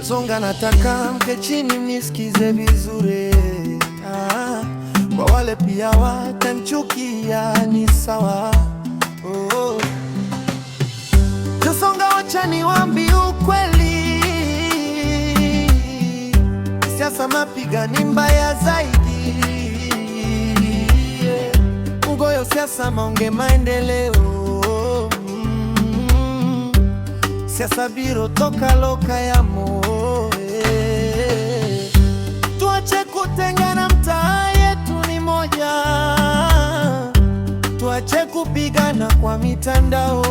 Songa nataka mke chini mnisikize vizuri. Kwa wale pia watanchukia ni sawa. Songa wacha niwaambie ukweli, siasa mapigani mbaya zaidi. Ngoyo siasa maonge maendeleo. Siasa biro toka loka ya moe. Tuache kutengana, mtaa yetu ni moja. Tuache kupigana kwa mitandao.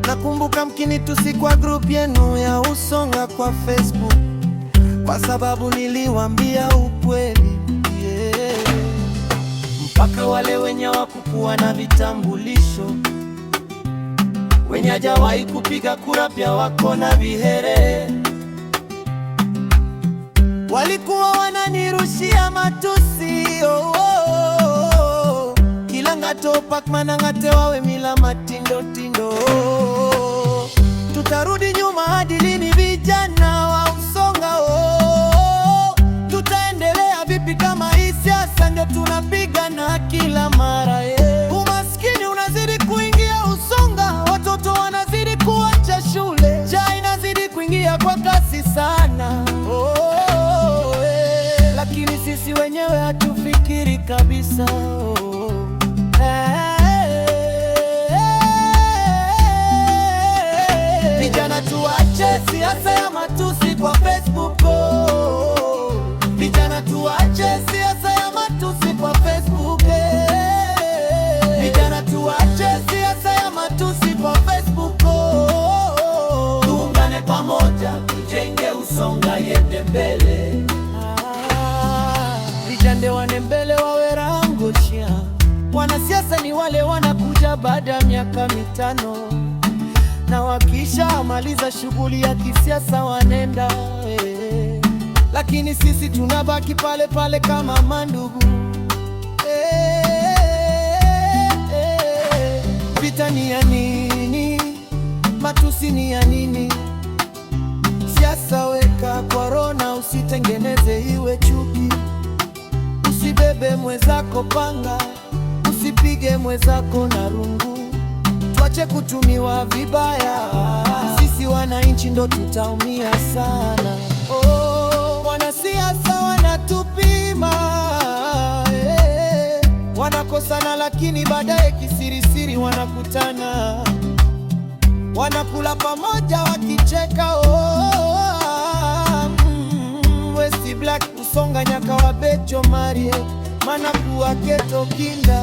Nakumbuka mkinitusi kwa group yenu ya Usonga kwa Facebook, kwa sababu niliwaambia ukweli, Mpaka wale wenye wakukuwa na vitambulisho, wenye hajawahi kupiga kura pia wako na vihere, walikuwa wananirushia matusi. Kila ngato pakmana ngate wawe mila matindo tindo. Tutarudi nyuma hadi lini vijana wa Usonga? Tutaendelea vipi kama hii siasa ndio tunapigana kila mara? Umaskini unazidi kuingia Usonga, watoto wanazidi kuacha shule, njaa inazidi kuingia kwa kasi sana. Lakini sisi wenyewe hatufikiri kabisa. Vijana tuache siasa ya matusi kwa Facebook. Vijana tuache siasa ya matusi kwa Facebook. Vijana tuache siasa ya matusi kwa Facebook. Tuungane pamoja, tujenge Usonga yende mbele. Vijana wane mbele wawe rangoshia. Wanasiasa ni wale wanakuja baada ya miaka 5, na wakisha maliza shughuli ya kisiasa wanenda. Lakini sisi tunabaki pale pale kama mandugu. Vita ni ya nini? Matusi ni ya nini? Siasa weka korona, usitengeneze iwe chuki. Usibebe mwezako panga, usipige mwezako na rungu. Tuache kutumiwa vibaya, sisi wananchi ndo tutaumia sana. Wanasiasa wanatupima, wanakosana lakini baadaye kisirisiri wanakutana, wanakula pamoja wakicheka. West Black Usonga Nyaka wa Becho Marie Manakuwa Keto Kinda.